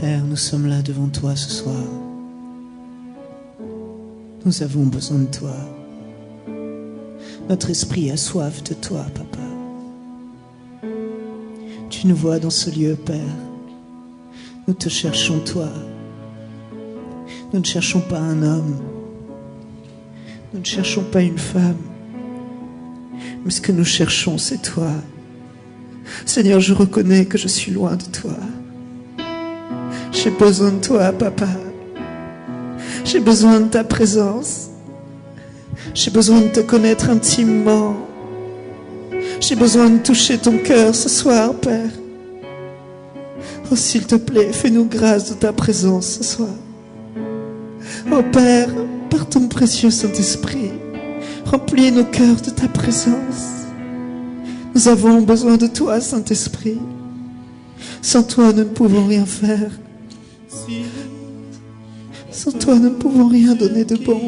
Père, nous sommes là devant toi ce soir. Nous avons besoin de toi. Notre esprit a soif de toi, Papa. Tu nous vois dans ce lieu, Père. Nous te cherchons, toi. Nous ne cherchons pas un homme. Nous ne cherchons pas une femme. Mais ce que nous cherchons, c'est toi. Seigneur, je reconnais que je suis loin de toi. J'ai besoin de toi, Papa. J'ai besoin de ta présence. J'ai besoin de te connaître intimement. J'ai besoin de toucher ton cœur ce soir, Père. Oh, s'il te plaît, fais-nous grâce de ta présence ce soir. Oh, Père, par ton précieux Saint-Esprit, remplis nos cœurs de ta présence. Nous avons besoin de toi, Saint-Esprit. Sans toi, nous ne pouvons rien faire. Sans toi, nous ne pouvons rien donner de bon.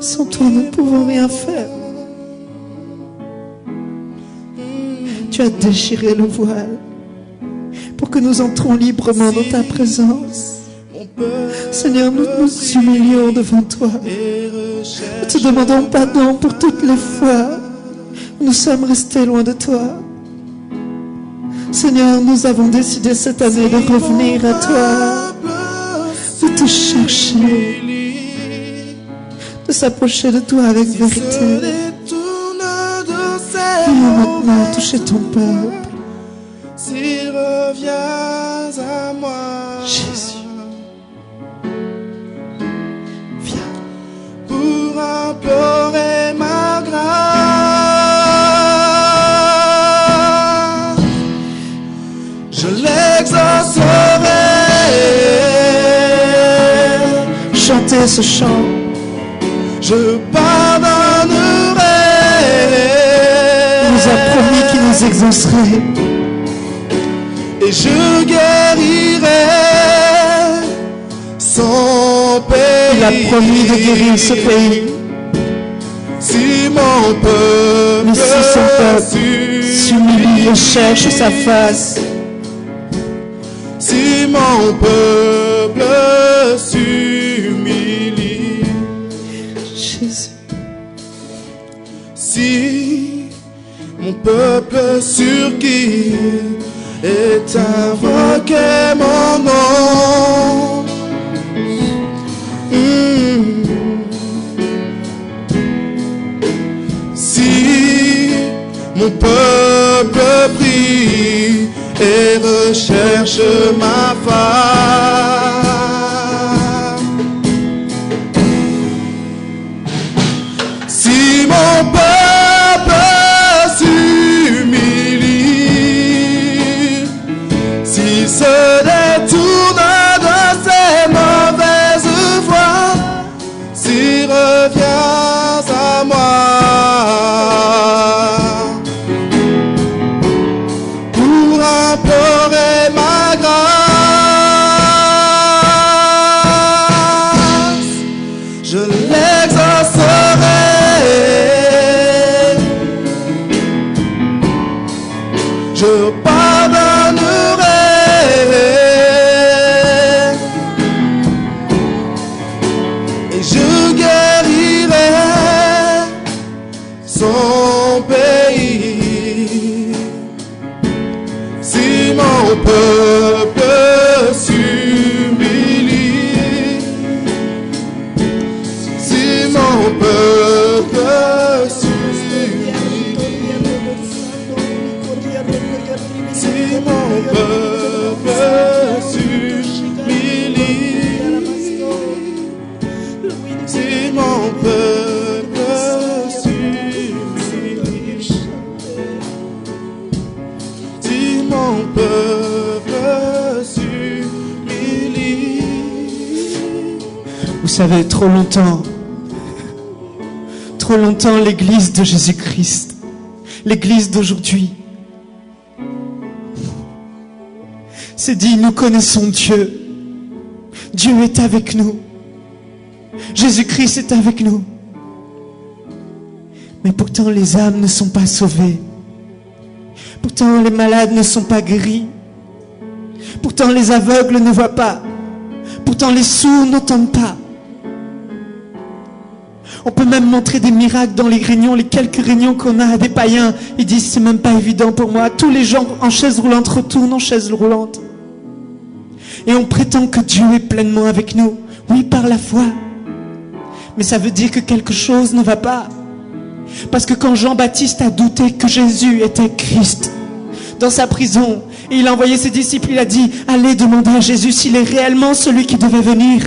Sans toi, nous ne pouvons rien faire. Tu as déchiré le voile pour que nous entrons librement dans ta présence. Seigneur, nous nous humilions devant toi. Nous te demandons pardon pour toutes les fois où nous sommes restés loin de toi. Seigneur, nous avons décidé cette année de revenir à toi, de te chercher, de s'approcher de toi avec vérité. Viens maintenant toucher ton peuple. Si reviens à moi, Jésus, viens pour implorer ma grâce, je l'exaucerai. chanter ce chant. Je pardonnerai. Il nous a promis qu'il nous exaucerait. Et je guérirai son pays. Il a promis de guérir ce pays. Si mon peuple, Mais si son peuple s'humilie et cherche sa face, si mon peuple s'humilie, Jésus, si mon peuple sur qui est invoqué mon nom, si mon peuple prie et recherche ma face, si mon peuple s'humilie, s'il se détourne de ses mauvaises voies, s'il revient à moi pour implorer ma grâce, je l'exaucerai. Je pardonnerai et je guérirai son pays. Si mon peuple s'humilie, si mon peuple s'humilie, si mon peuple s'humilie, si mon peuple s'humilie, si mon peuple s'humilie. vous savez, trop longtemps, l'église de Jésus-Christ, l'église d'aujourd'hui, s'est dit, nous connaissons Dieu. Dieu est avec nous. Jésus-Christ est avec nous. Mais pourtant, les âmes ne sont pas sauvées. Pourtant, les malades ne sont pas guéris. Pourtant les aveugles ne voient pas. Pourtant les sourds n'entendent pas. On peut même montrer des miracles dans les réunions, les quelques réunions qu'on a à des païens. Ils disent c'est même pas évident pour moi. Tous les gens en chaise roulante retournent en chaise roulante. Et on prétend que Dieu est pleinement avec nous. Oui, par la foi. Mais ça veut dire que quelque chose ne va pas. Parce que quand Jean-Baptiste a douté que Jésus était Christ, dans sa prison, et il a envoyé ses disciples, il a dit, allez demander à Jésus s'il est réellement celui qui devait venir.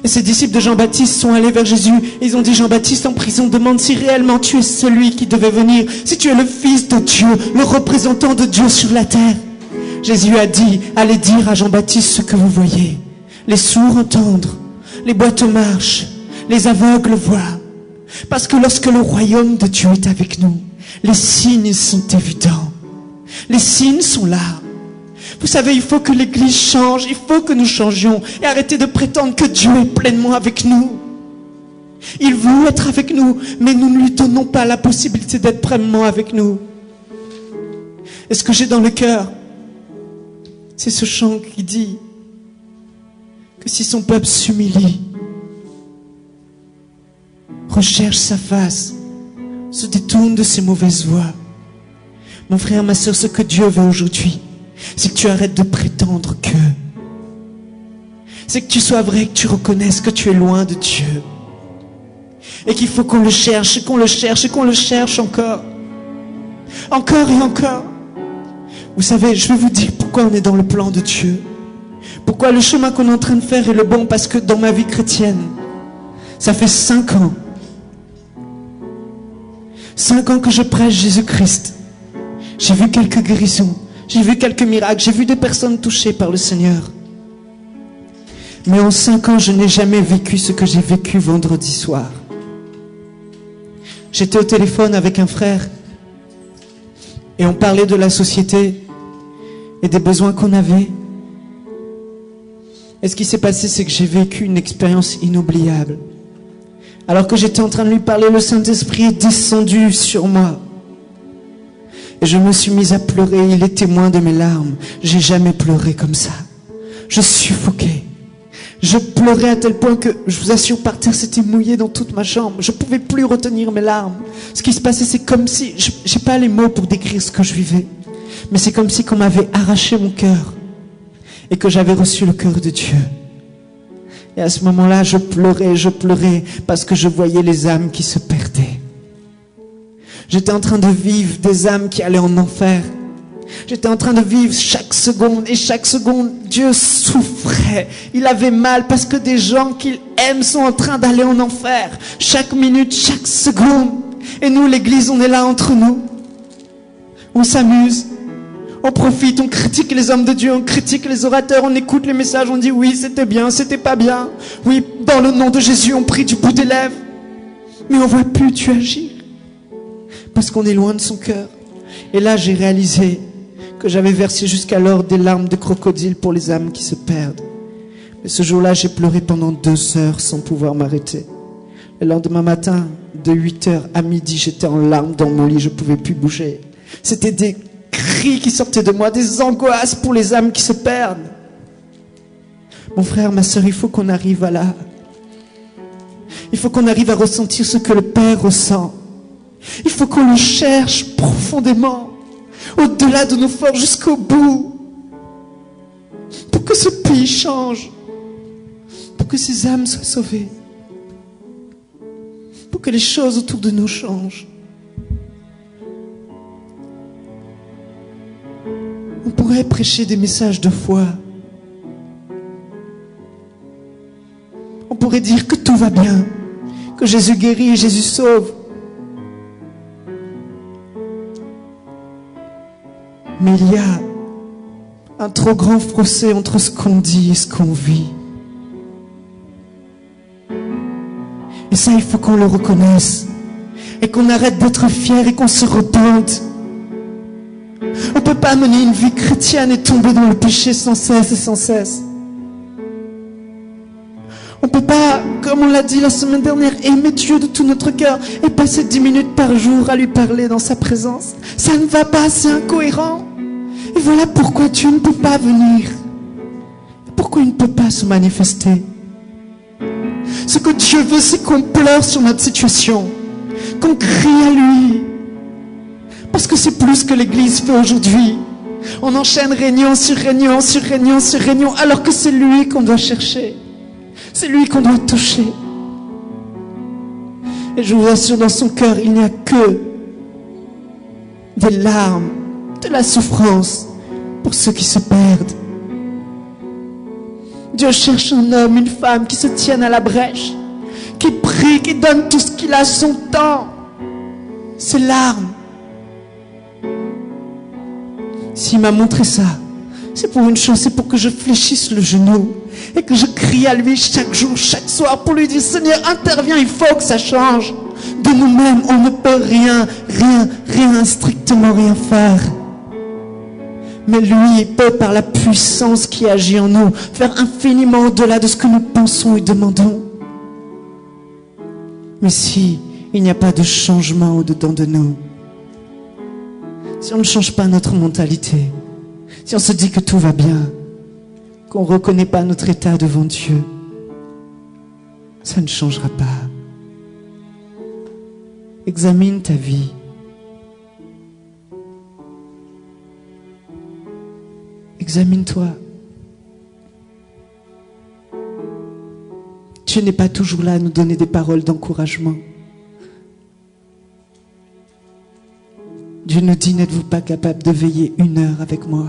Et ces disciples de Jean-Baptiste sont allés vers Jésus. Et ils ont dit, Jean-Baptiste en prison, demande si réellement tu es celui qui devait venir. Si tu es le Fils de Dieu, le représentant de Dieu sur la terre. Jésus a dit, allez dire à Jean-Baptiste ce que vous voyez. Les sourds entendent, les boiteux marchent, les aveugles voient. Parce que lorsque le royaume de Dieu est avec nous, les signes sont évidents. Les signes sont là. Vous savez, il faut que l'Église change, il faut que nous changions et arrêter de prétendre que Dieu est pleinement avec nous. Il veut être avec nous, mais nous ne lui donnons pas la possibilité d'être pleinement avec nous. Et ce que j'ai dans le cœur, c'est ce chant qui dit que si son peuple s'humilie, recherche sa face, se détourne de ses mauvaises voies. Mon frère, ma soeur, ce que Dieu veut aujourd'hui, c'est que tu arrêtes de prétendre que. C'est que tu sois vrai, que tu reconnaisses que tu es loin de Dieu. Et qu'il faut qu'on le cherche, et qu'on le cherche, et qu'on le cherche encore. Encore et encore. Vous savez, je vais vous dire pourquoi on est dans le plan de Dieu. Pourquoi le chemin qu'on est en train de faire est le bon. Parce que dans ma vie chrétienne, ça fait 5 ans. 5 ans que je prêche Jésus-Christ. J'ai vu quelques guérisons. J'ai vu quelques miracles, j'ai vu des personnes touchées par le Seigneur. Mais en 5 ans, je n'ai jamais vécu ce que j'ai vécu vendredi soir. J'étais au téléphone avec un frère et on parlait de la société et des besoins qu'on avait. Et ce qui s'est passé, c'est que j'ai vécu une expérience inoubliable. Alors que j'étais en train de lui parler, le Saint-Esprit est descendu sur moi. Et je me suis mise à pleurer, il est témoin de mes larmes. J'ai jamais pleuré comme ça. Je suffoquais. Je pleurais à tel point que, je vous assure, par terre, c'était mouillé dans toute ma chambre. Je ne pouvais plus retenir mes larmes. Ce qui se passait, c'est comme si, je n'ai pas les mots pour décrire ce que je vivais. Mais c'est comme si on m'avait arraché mon cœur. Et que j'avais reçu le cœur de Dieu. Et à ce moment-là, je pleurais parce que je voyais les âmes qui se perdaient. J'étais en train de vivre des âmes qui allaient en enfer. J'étais en train de vivre chaque seconde. Et chaque seconde, Dieu souffrait. Il avait mal parce que des gens qu'il aime sont en train d'aller en enfer. Chaque minute, chaque seconde. Et nous, l'église, on est là entre nous. On s'amuse. On profite, on critique les hommes de Dieu, on critique les orateurs, on écoute les messages, on dit oui, c'était bien, c'était pas bien. Oui, dans le nom de Jésus, on prie du bout des lèvres. Mais on voit plus Dieu agir. Parce qu'on est loin de son cœur. Et là, j'ai réalisé que j'avais versé jusqu'alors des larmes de crocodile pour les âmes qui se perdent. Mais ce jour-là, j'ai pleuré pendant 2 heures sans pouvoir m'arrêter. Le lendemain matin, de 8h à midi, j'étais en larmes dans mon lit, je ne pouvais plus bouger. C'était des cris qui sortaient de moi, des angoisses pour les âmes qui se perdent. Mon frère, ma soeur, il faut qu'on arrive à là. Il faut qu'on arrive à ressentir ce que le Père ressent. Il faut qu'on le cherche profondément, au-delà de nos forces, jusqu'au bout, pour que ce pays change, pour que ces âmes soient sauvées, pour que les choses autour de nous changent. On pourrait prêcher des messages de foi. On pourrait dire que tout va bien, que Jésus guérit et Jésus sauve. Mais il y a un trop grand fossé entre ce qu'on dit et ce qu'on vit. Et ça, il faut qu'on le reconnaisse. Et qu'on arrête d'être fiers et qu'on se repente. On ne peut pas mener une vie chrétienne et tomber dans le péché sans cesse et sans cesse. On ne peut pas, comme on l'a dit la semaine dernière, aimer Dieu de tout notre cœur et passer 10 minutes par jour à lui parler dans sa présence. Ça ne va pas, c'est incohérent. Il voilà pourquoi Dieu ne peut pas venir. Pourquoi il ne peut pas se manifester. Ce que Dieu veut, c'est qu'on pleure sur notre situation, qu'on crie à lui. Parce que c'est plus que l'Église fait aujourd'hui. On enchaîne réunion sur réunion sur réunion sur réunion, alors que c'est lui qu'on doit chercher. C'est lui qu'on doit toucher. Et je vous assure, dans son cœur, il n'y a que des larmes, de la souffrance pour ceux qui se perdent. Dieu cherche un homme, une femme qui se tiennent à la brèche, qui prie, qui donne tout ce qu'il a, son temps, ses larmes. S'il m'a montré ça, c'est pour une chose, c'est pour que je fléchisse le genou et que je crie à lui chaque jour, chaque soir pour lui dire: Seigneur, interviens, il faut que ça change. De nous-mêmes, on ne peut rien, strictement rien faire. Mais lui, il peut, par la puissance qui agit en nous, faire infiniment au-delà de ce que nous pensons et demandons. Mais si il n'y a pas de changement au-dedans de nous, si on ne change pas notre mentalité, si on se dit que tout va bien, qu'on ne reconnaît pas notre état devant Dieu, ça ne changera pas. Examine ta vie. Examine-toi. Dieu n'est pas toujours là à nous donner des paroles d'encouragement. Dieu nous dit: n'êtes-vous pas capable de veiller 1 heure avec moi?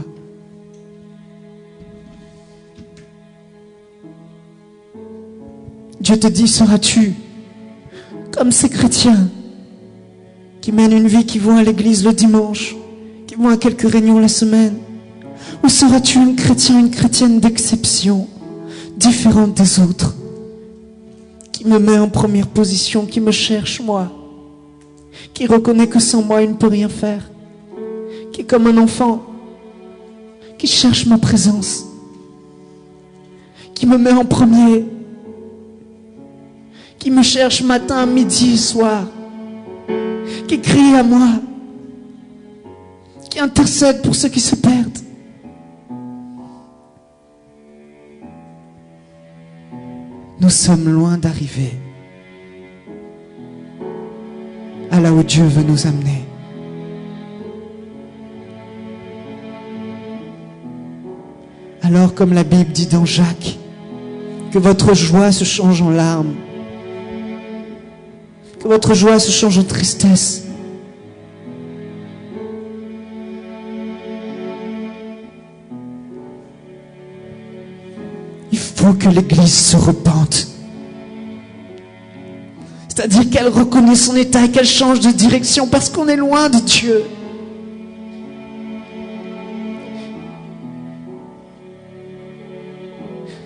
Dieu te dit: seras-tu comme ces chrétiens qui mènent une vie, qui vont à l'église le dimanche, qui vont à quelques réunions la semaine? Ou seras-tu un chrétien, une chrétienne d'exception, différente des autres, qui me met en première position, qui me cherche moi, qui reconnaît que sans moi il ne peut rien faire, qui est comme un enfant, qui cherche ma présence, qui me met en premier, qui me cherche matin, midi, soir, qui crie à moi, qui intercède pour ceux qui se perdent. Nous sommes loin d'arriver à là où Dieu veut nous amener. Alors, comme la Bible dit dans Jacques, que votre joie se change en larmes, que votre joie se change en tristesse. Il faut que l'Église se repente. C'est-à-dire qu'elle reconnaît son état et qu'elle change de direction parce qu'on est loin de Dieu.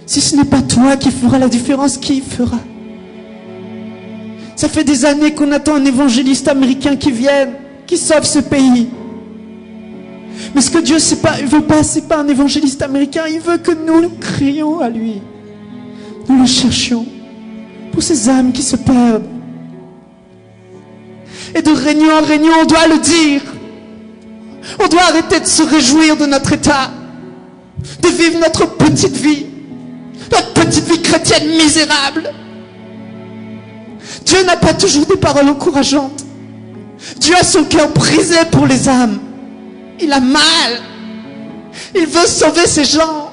Si ce n'est pas toi qui fera la différence, qui fera? Ça fait des années qu'on attend un évangéliste américain qui vienne, qui sauve ce pays. Mais ce que Dieu ne veut pas, c'est pas un évangéliste américain. Il veut que nous crions à lui. Nous le cherchions pour ces âmes qui se perdent. Et de réunion en réunion, on doit le dire. On doit arrêter de se réjouir de notre état, de vivre notre petite vie chrétienne misérable. Dieu n'a pas toujours des paroles encourageantes. Dieu a son cœur brisé pour les âmes. Il a mal. Il veut sauver ces gens.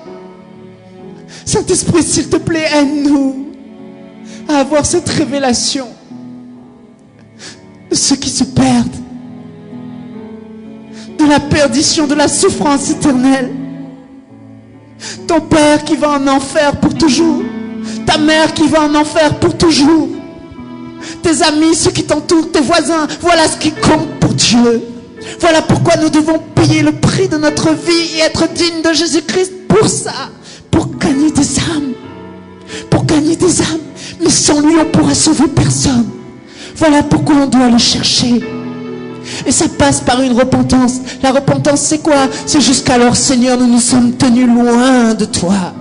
Saint-Esprit, s'il te plaît, aide-nous à avoir cette révélation de ceux qui se perdent, de la perdition, de la souffrance éternelle. Ton père qui va en enfer pour toujours, ta mère qui va en enfer pour toujours, tes amis, ceux qui t'entourent, tes voisins, voilà ce qui compte pour Dieu. Voilà pourquoi nous devons payer le prix de notre vie et être dignes de Jésus-Christ pour ça, pour gagner des âmes, pour gagner des âmes. Mais sans lui, on ne pourra sauver personne. Voilà pourquoi on doit le chercher. Et ça passe par une repentance. La repentance, c'est quoi? C'est jusqu'alors, Seigneur, nous nous sommes tenus loin de toi.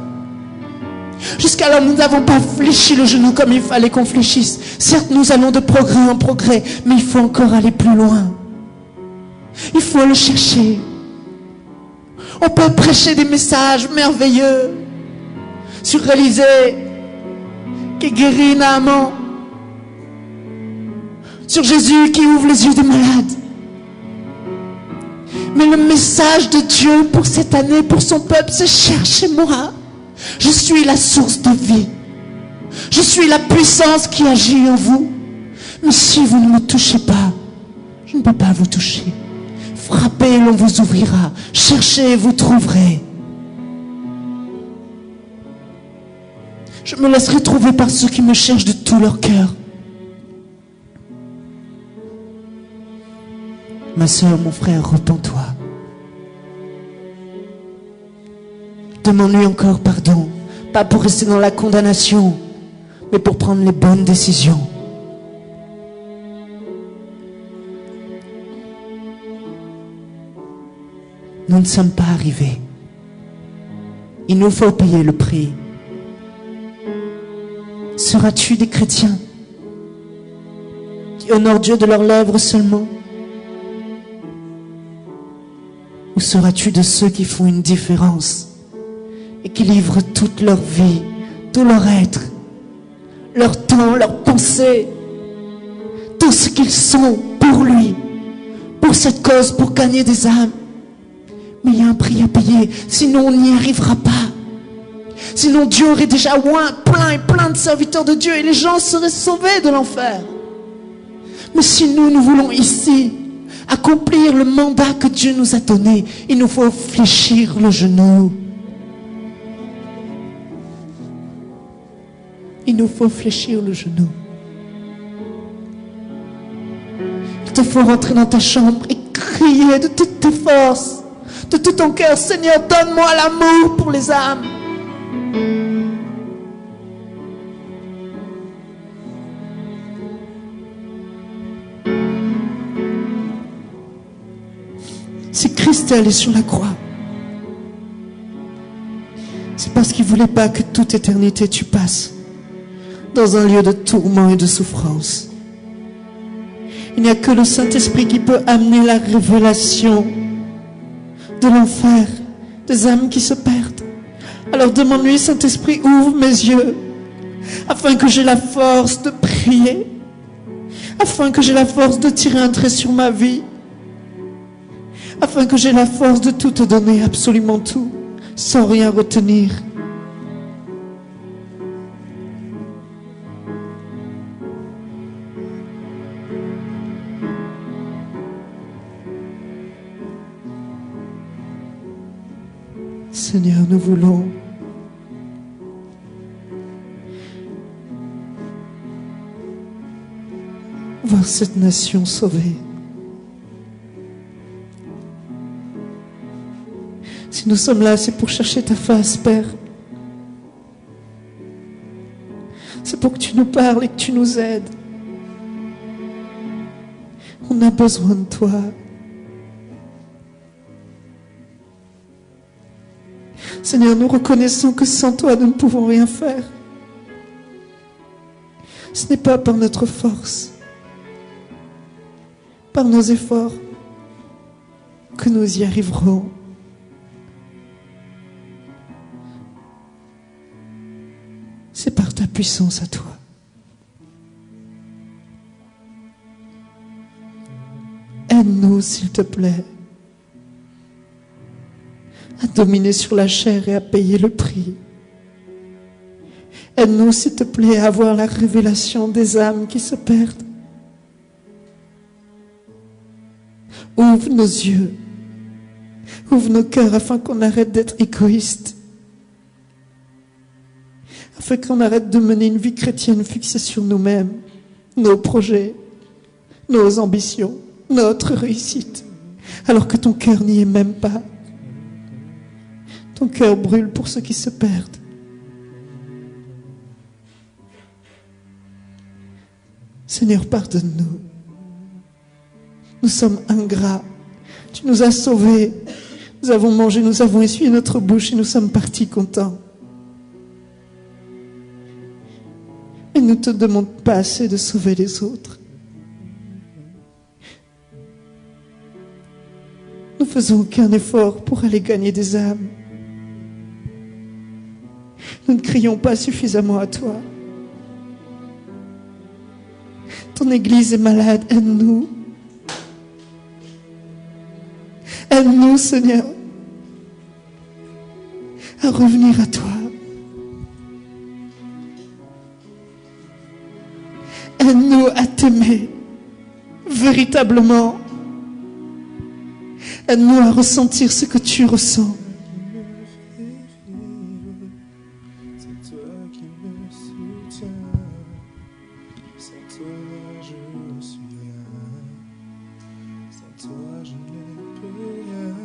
Jusqu'alors, nous n'avons pas fléchi le genou comme il fallait qu'on fléchisse. Certes, nous allons de progrès en progrès, mais il faut encore aller plus loin. Il faut le chercher. On peut prêcher des messages merveilleux sur Élisée qui guérit Naaman, sur Jésus qui ouvre les yeux des malades. Mais le message de Dieu pour cette année, pour son peuple, c'est: cherchez-moi. Je suis la source de vie. Je suis la puissance qui agit en vous. Mais si vous ne me touchez pas, je ne peux pas vous toucher. Frappez, l'on vous ouvrira. Cherchez, vous trouverez. Je me laisserai trouver par ceux qui me cherchent de tout leur cœur. Ma sœur, mon frère, repens-toi. Demande-lui encore pardon. Pas pour rester dans la condamnation, mais pour prendre les bonnes décisions. Nous ne sommes pas arrivés. Il nous faut payer le prix. Seras-tu des chrétiens qui honorent Dieu de leurs lèvres seulement? Ou seras-tu de ceux qui font une différence et qui livrent toute leur vie, tout leur être, leur temps, leurs pensées, tout ce qu'ils sont pour lui, pour cette cause, pour gagner des âmes? Mais il y a un prix à payer, sinon on n'y arrivera pas. Sinon Dieu aurait déjà plein de serviteurs de Dieu et les gens seraient sauvés de l'enfer. Mais si nous voulons ici accomplir le mandat que Dieu nous a donné, il nous faut fléchir le genou. Il nous faut fléchir le genou. Il te faut rentrer dans ta chambre et crier de toutes tes forces, de tout ton cœur: Seigneur, donne-moi l'amour pour les âmes. Si Christ est allé sur la croix, c'est parce qu'il ne voulait pas que toute éternité tu passes dans un lieu de tourment et de souffrance. Il n'y a que le Saint-Esprit qui peut amener la révélation de l'enfer, des âmes qui se perdent. Alors demande-lui: Saint-Esprit, ouvre mes yeux, afin que j'ai la force de prier, afin que j'ai la force de tirer un trait sur ma vie, afin que j'ai la force de tout te donner, absolument tout, sans rien retenir. Seigneur, nous voulons voir cette nation sauvée. Si nous sommes là, c'est pour chercher ta face, Père. C'est pour que tu nous parles et que tu nous aides. On a besoin de toi. Seigneur, nous reconnaissons que sans toi, nous ne pouvons rien faire. Ce n'est pas par notre force, par nos efforts, que nous y arriverons. C'est par ta puissance à toi. Aide-nous, s'il te plaît, à dominer sur la chair et à payer le prix. Aide-nous, s'il te plaît, à avoir la révélation des âmes qui se perdent. Ouvre nos yeux, ouvre nos cœurs afin qu'on arrête d'être égoïstes, afin qu'on arrête de mener une vie chrétienne fixée sur nous-mêmes, nos projets, nos ambitions, notre réussite, alors que ton cœur n'y est même pas. Ton cœur brûle pour ceux qui se perdent. Seigneur, pardonne-nous. Nous sommes ingrats. Tu nous as sauvés. Nous avons mangé, nous avons essuyé notre bouche et nous sommes partis contents. Mais nous ne te demandons pas assez de sauver les autres. Nous faisons aucun effort pour aller gagner des âmes. Nous ne crions pas suffisamment à toi. Ton Église est malade, aide-nous. Aide-nous, Seigneur, à revenir à toi. Aide-nous à t'aimer véritablement. Aide-nous à ressentir ce que tu ressens. C'est toi qui me soutiens. Sans toi, je ne suis rien. Sans toi, je ne peux rien.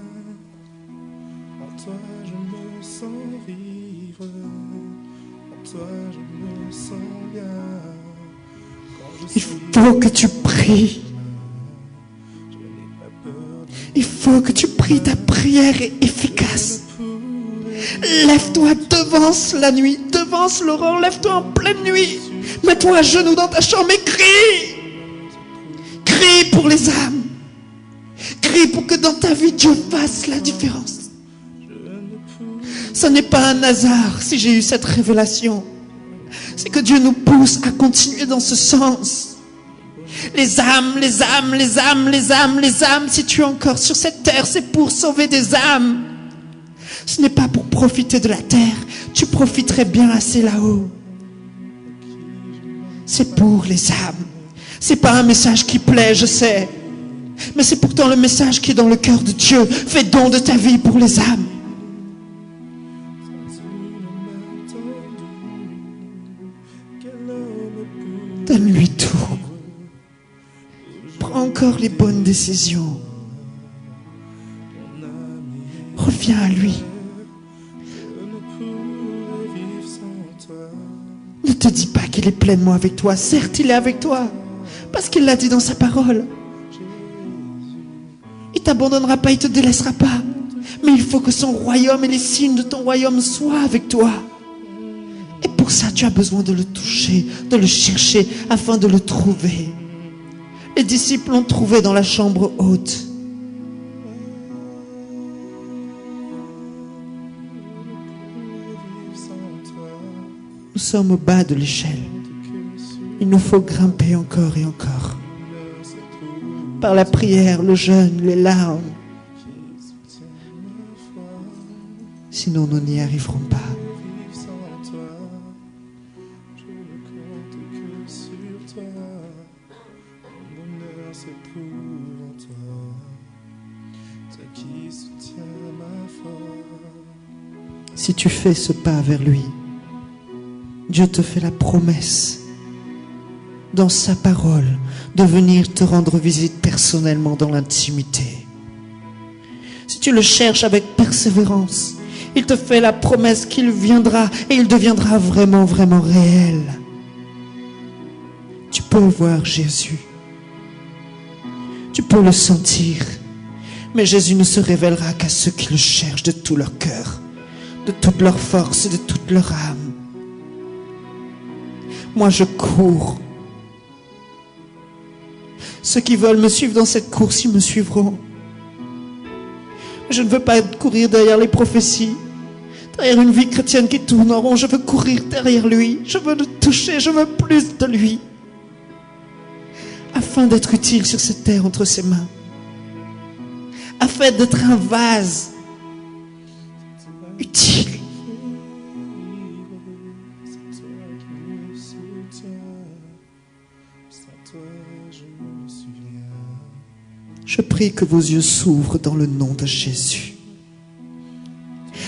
En toi, je me sens vivre. En toi, je me sens bien. Il faut que tu pries. Il faut que tu pries. Ta prière est efficace. Lève-toi, devance la nuit, devance l'aurore, lève-toi en pleine nuit. Mets-toi à genoux dans ta chambre et crie. Crie pour les âmes. Crie pour que dans ta vie, Dieu fasse la différence. Ce n'est pas un hasard si j'ai eu cette révélation. C'est que Dieu nous pousse à continuer dans ce sens. Les âmes, les âmes, les âmes, les âmes, les âmes, si tu es encore sur cette terre, c'est pour sauver des âmes. Ce n'est pas pour profiter de la terre. Tu profiterais bien assez là-haut. C'est pour les âmes. C'est pas un message qui plaît, je sais. Mais c'est pourtant le message qui est dans le cœur de Dieu. Fais don de ta vie pour les âmes. Donne-lui tout. Prends encore les bonnes décisions. Reviens à lui. Ne te dis pas qu'il est pleinement avec toi. Certes, il est avec toi. Parce qu'il l'a dit dans sa parole. Il ne t'abandonnera pas, il ne te délaissera pas. Mais il faut que son royaume et les signes de ton royaume soient avec toi. Et pour ça, tu as besoin de le toucher, de le chercher, afin de le trouver. Les disciples l'ont trouvé dans la chambre haute. Nous sommes au bas de l'échelle. Il nous faut grimper encore et encore. Par la prière, le jeûne, les larmes. Sinon, nous n'y arriverons pas. Si tu fais ce pas vers lui, Dieu te fait la promesse, dans sa parole, de venir te rendre visite personnellement dans l'intimité. Si tu le cherches avec persévérance, il te fait la promesse qu'il viendra et il deviendra vraiment, vraiment réel. Tu peux voir Jésus. Tu peux le sentir. Mais Jésus ne se révélera qu'à ceux qui le cherchent de tout leur cœur, de toute leur force et de toute leur âme. Moi, je cours. Ceux qui veulent me suivre dans cette course, ils me suivront. Je ne veux pas courir derrière les prophéties, derrière une vie chrétienne qui tourne en rond. Je veux courir derrière lui. Je veux le toucher. Je veux plus de lui. Afin d'être utile sur cette terre entre ses mains. Afin d'être un vase utile. Je prie que vos yeux s'ouvrent dans le nom de Jésus.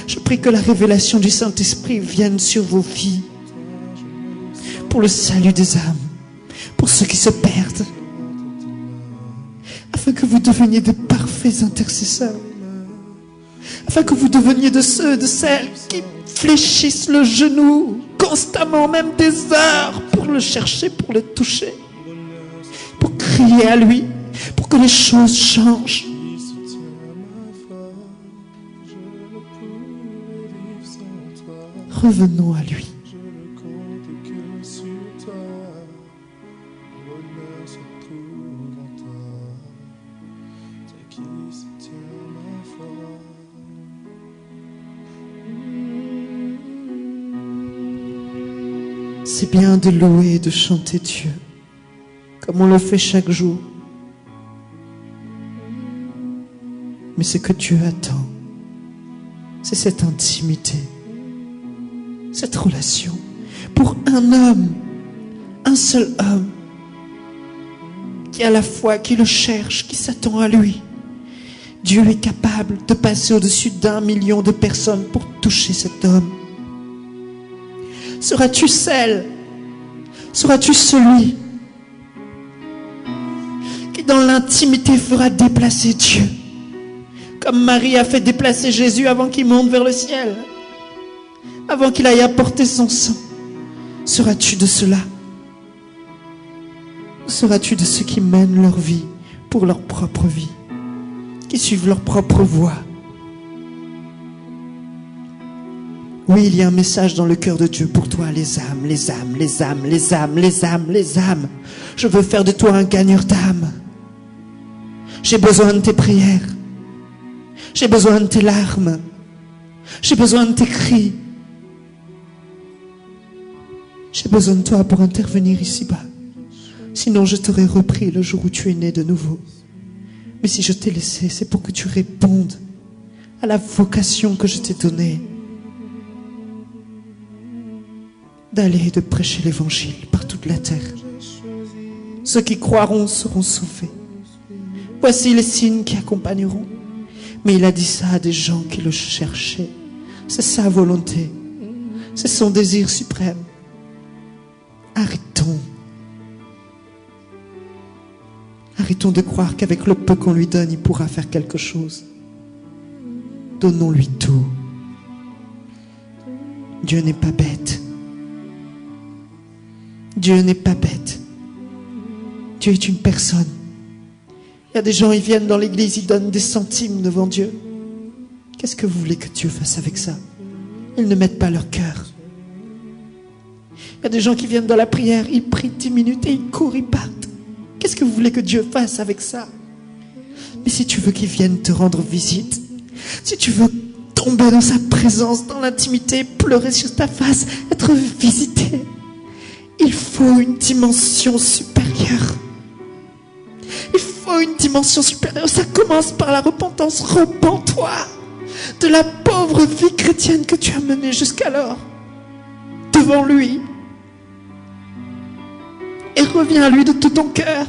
Je prie que la révélation du Saint-Esprit vienne sur vos vies pour le salut des âmes, pour ceux qui se perdent, afin que vous deveniez de parfaits intercesseurs, afin que vous deveniez de ceux, de celles qui fléchissent le genou constamment, même des heures, pour le chercher, pour le toucher, pour crier à lui, pour que les choses changent. Revenons à lui. C'est bien de louer et de chanter Dieu, comme on le fait chaque jour. Mais ce que Dieu attend, c'est cette intimité, cette relation. Pour un homme, un seul homme, qui a la foi, qui le cherche, qui s'attend à lui, Dieu est capable de passer au-dessus d'1 million de personnes pour toucher cet homme. Seras-tu celle, seras-tu celui qui dans l'intimité fera déplacer Dieu, comme Marie a fait déplacer Jésus avant qu'il monte vers le ciel, avant qu'il aille apporter son sang? Seras-tu de cela? Seras-tu de ceux qui mènent leur vie pour leur propre vie, qui suivent leur propre voie? Oui, il y a un message dans le cœur de Dieu pour toi, les âmes, les âmes, les âmes, les âmes, les âmes, les âmes. Je veux faire de toi un gagneur d'âmes. J'ai besoin de tes prières. J'ai besoin de tes larmes. J'ai besoin de tes cris. J'ai besoin de toi pour intervenir ici-bas. Sinon, je t'aurais repris le jour où tu es né de nouveau. Mais si je t'ai laissé, c'est pour que tu répondes à la vocation que je t'ai donnée, d'aller et de prêcher l'évangile par toute la terre. Ceux qui croiront seront sauvés. Voici les signes qui accompagneront. Mais il a dit ça à des gens qui le cherchaient. C'est sa volonté. C'est son désir suprême. Arrêtons. Arrêtons de croire qu'avec le peu qu'on lui donne, il pourra faire quelque chose. Donnons-lui tout. Dieu n'est pas bête. Dieu n'est pas bête. Dieu est une personne. Il y a des gens, ils viennent dans l'église, ils donnent des centimes devant Dieu. Qu'est-ce que vous voulez que Dieu fasse avec ça? Ils ne mettent pas leur cœur. Il y a des gens qui viennent dans la prière, ils prient 10 minutes et ils courent, ils partent. Qu'est-ce que vous voulez que Dieu fasse avec ça? Mais si tu veux qu'il vienne te rendre visite, si tu veux tomber dans sa présence, dans l'intimité, pleurer sur ta face, être visité, il faut une dimension supérieure. Il faut une dimension supérieure. Ça commence par la repentance. Repens-toi de la pauvre vie chrétienne que tu as menée jusqu'alors devant lui. Et reviens à lui de tout ton cœur.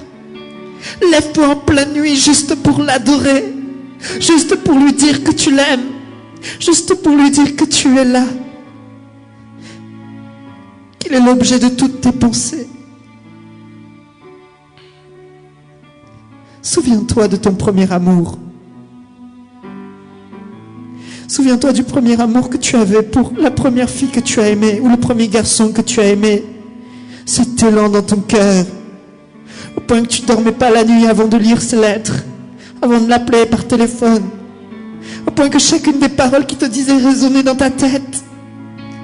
Lève-toi en pleine nuit juste pour l'adorer. Juste pour lui dire que tu l'aimes. Juste pour lui dire que tu es là. Qu'il est l'objet de toutes tes pensées. Souviens-toi de ton premier amour. Souviens-toi du premier amour que tu avais pour la première fille que tu as aimée ou le premier garçon que tu as aimé. Cet élan dans ton cœur, au point que tu ne dormais pas la nuit avant de lire ses lettres, avant de l'appeler par téléphone, au point que chacune des paroles qui te disaient résonner dans ta tête,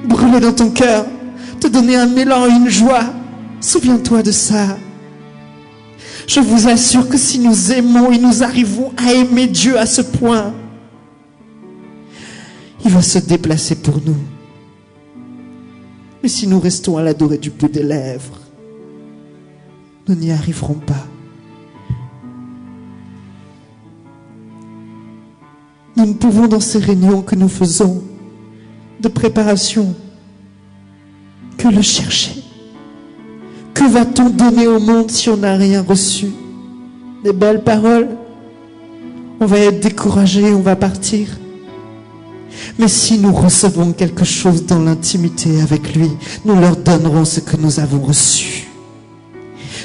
brûlait dans ton cœur, te donnait un élan et une joie. Souviens-toi de ça. Je vous assure que si nous aimons et nous arrivons à aimer Dieu à ce point, il va se déplacer pour nous. Mais si nous restons à l'adorer du bout des lèvres, nous n'y arriverons pas. Nous ne pouvons, dans ces réunions que nous faisons de préparation, que le chercher. Que va-t-on donner au monde si on n'a rien reçu? Des belles paroles? On va être découragé, on va partir. Mais si nous recevons quelque chose dans l'intimité avec lui, nous leur donnerons ce que nous avons reçu.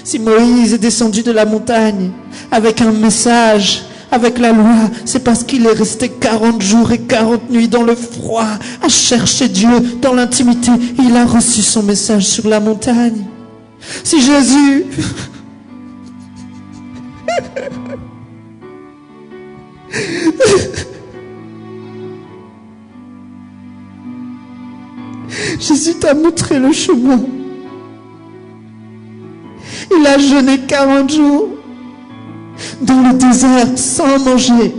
Si Moïse est descendu de la montagne avec un message, avec la loi, c'est parce qu'il est resté 40 jours et 40 nuits dans le froid à chercher Dieu dans l'intimité. Et il a reçu son message sur la montagne. Si Jésus Jésus t'a montré le chemin. Il a jeûné 40 jours dans le désert sans manger.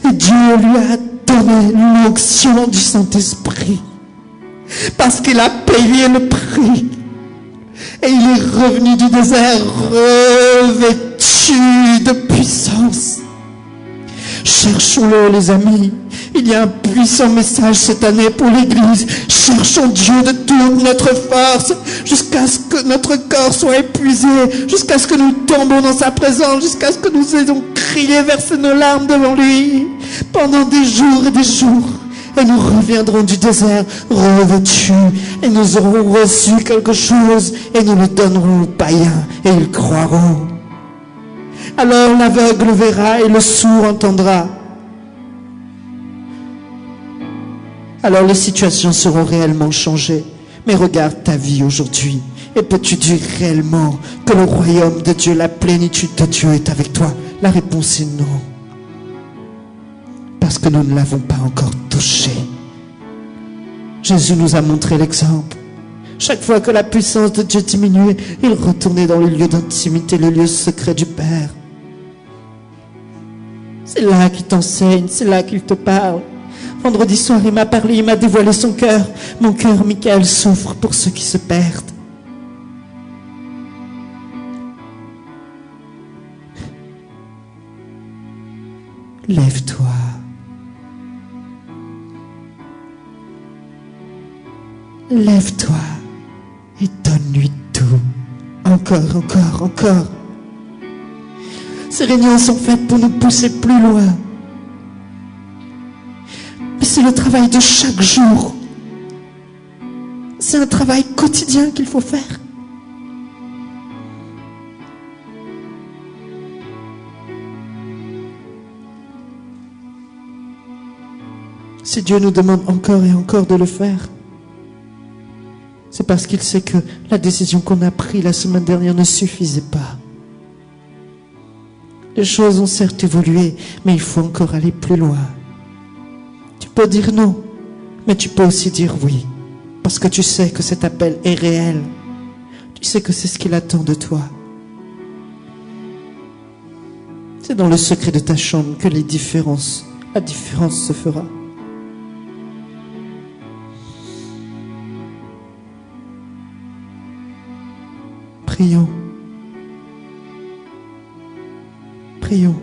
Et Dieu lui a donné l'onction du Saint-Esprit. parce qu'il a payé le prix. Et il est revenu du désert revêtu de puissance. Cherchons-le, les amis. Il y a un puissant message cette année pour l'Église. Cherchons Dieu de toute notre force, jusqu'à ce que notre corps soit épuisé, jusqu'à ce que nous tombions dans sa présence, jusqu'à ce que nous ayons crié, versé nos larmes devant lui, pendant des jours et des jours. Et nous reviendrons du désert revêtus, et nous aurons reçu quelque chose, et nous le donnerons aux païens, et ils croiront. Alors l'aveugle verra et le sourd entendra. Alors les situations seront réellement changées. Mais regarde ta vie aujourd'hui. Et peux-tu dire réellement que le royaume de Dieu, la plénitude de Dieu est avec toi? La réponse est non. Parce que nous ne l'avons pas encore touché. Jésus nous a montré l'exemple. Chaque fois que la puissance de Dieu diminuait, il retournait dans le lieu d'intimité, le lieu secret du Père. C'est là qu'il t'enseigne, c'est là qu'il te parle. Vendredi soir, il m'a parlé, il m'a dévoilé son cœur. Mon cœur, Michael, souffre pour ceux qui se perdent. Lève-toi. Lève-toi et donne-lui tout. Encore, encore, encore. Ces réunions sont faites pour nous pousser plus loin. Mais c'est le travail de chaque jour. C'est un travail quotidien qu'il faut faire. Si Dieu nous demande encore et encore de le faire, c'est parce qu'il sait que la décision qu'on a prise la semaine dernière ne suffisait pas. Les choses ont certes évolué, mais il faut encore aller plus loin. Tu peux dire non, mais tu peux aussi dire oui, parce que tu sais que cet appel est réel. Tu sais que c'est ce qu'il attend de toi. C'est dans le secret de ta chambre que la différence se fera. Prions. Prions.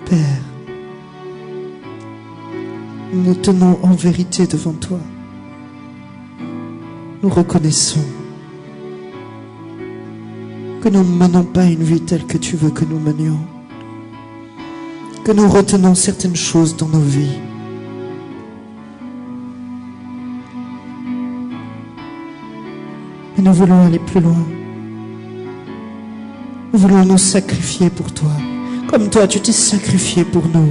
Père, nous nous tenons en vérité devant toi. Nous reconnaissons que nous ne menons pas une vie telle que tu veux que nous menions, que nous retenons certaines choses dans nos vies. Et nous voulons aller plus loin. Nous voulons nous sacrifier pour toi, comme toi tu t'es sacrifié pour nous.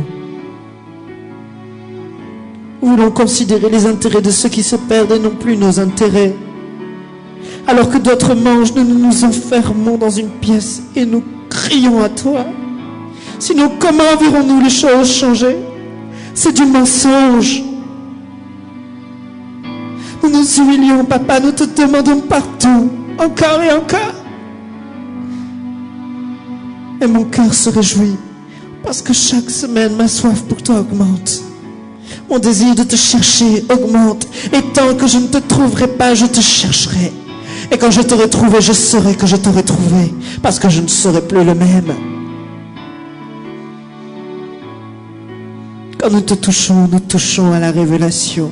Nous voulons considérer les intérêts de ceux qui se perdent et non plus nos intérêts. Alors que d'autres mangent, nous nous enfermons dans une pièce et nous crions à toi. Sinon, comment verrons-nous les choses changer? C'est du mensonge. Nous nous humilions, papa, nous te demandons partout, encore et encore. Et mon cœur se réjouit, parce que chaque semaine, ma soif pour toi augmente. Mon désir de te chercher augmente. Et tant que je ne te trouverai pas, je te chercherai. Et quand je t'aurai trouvé, je saurai que je t'aurai trouvé, parce que je ne serai plus le même. Quand nous te touchons, nous touchons à la révélation.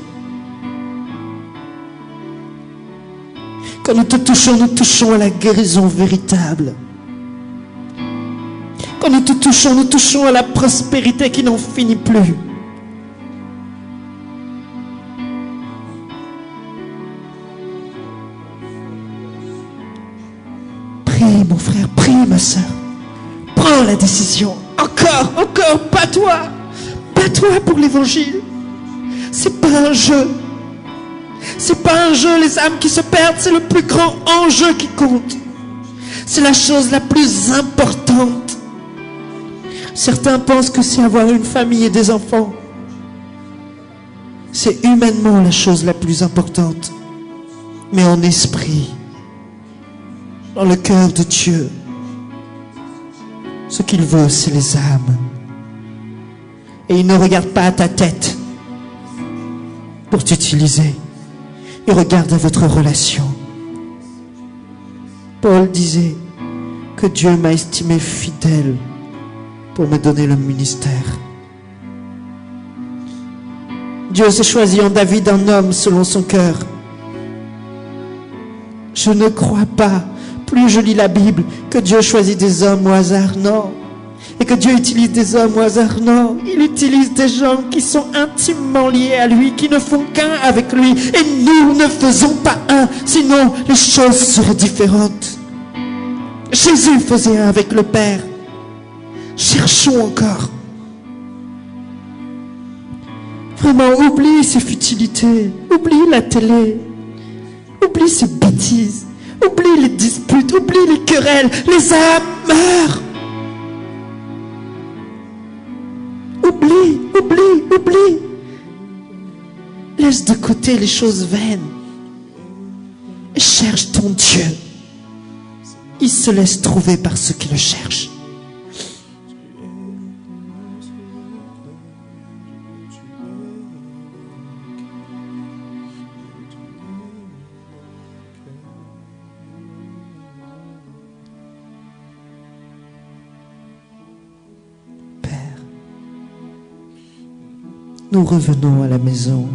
Quand nous te touchons, nous touchons à la guérison véritable. Quand nous te touchons, nous touchons à la prospérité qui n'en finit plus. Prie, mon frère, prie, ma soeur. Prends la décision. Encore, encore, pas toi. Pas toi pour l'évangile. C'est pas un jeu. C'est pas un jeu, les âmes qui se perdent, c'est le plus grand enjeu qui compte. C'est la chose la plus importante. Certains pensent que c'est avoir une famille et des enfants. C'est humainement la chose la plus importante. Mais en esprit, dans le cœur de Dieu, ce qu'il veut, c'est les âmes. Et il ne regarde pas à ta tête. pour t'utiliser. Et regarde votre relation. Paul disait que Dieu m'a estimé fidèle pour me donner le ministère. Dieu s'est choisi en David un homme selon son cœur. Je ne crois pas, plus je lis la Bible, que Dieu choisit des hommes au hasard, non. Et que Dieu utilise des hommes au hasard, non. Il utilise des gens qui sont intimement liés à lui, qui ne font qu'un avec lui. Et nous ne faisons pas un, sinon les choses seraient différentes. Jésus faisait un avec le Père. Cherchons encore. Vraiment, oublie ces futilités, oublie la télé, oublie ces bêtises, oublie les disputes, oublie les querelles, les âmes meurent. Oublie. Laisse de côté les choses vaines. Et cherche ton Dieu. Il se laisse trouver par ceux qui le cherchent. Nous revenons à la maison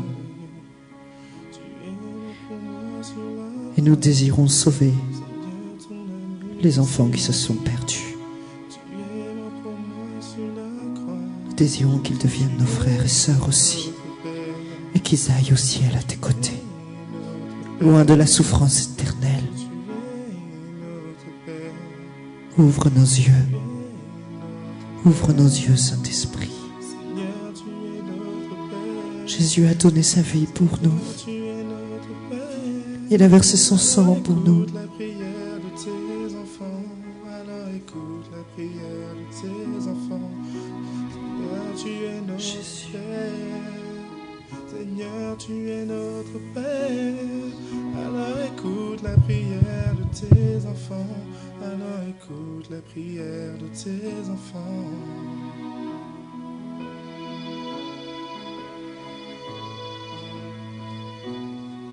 et nous désirons sauver les enfants qui se sont perdus. Nous désirons qu'ils deviennent nos frères et sœurs aussi et qu'ils aillent au ciel à tes côtés, loin de la souffrance éternelle. Ouvre nos yeux, Saint-Esprit. Jésus a donné sa vie pour nous. Il a versé son sang pour nous. Jésus. Seigneur, tu es notre Père. Alors écoute la prière de tes enfants. Alors écoute la prière de tes enfants.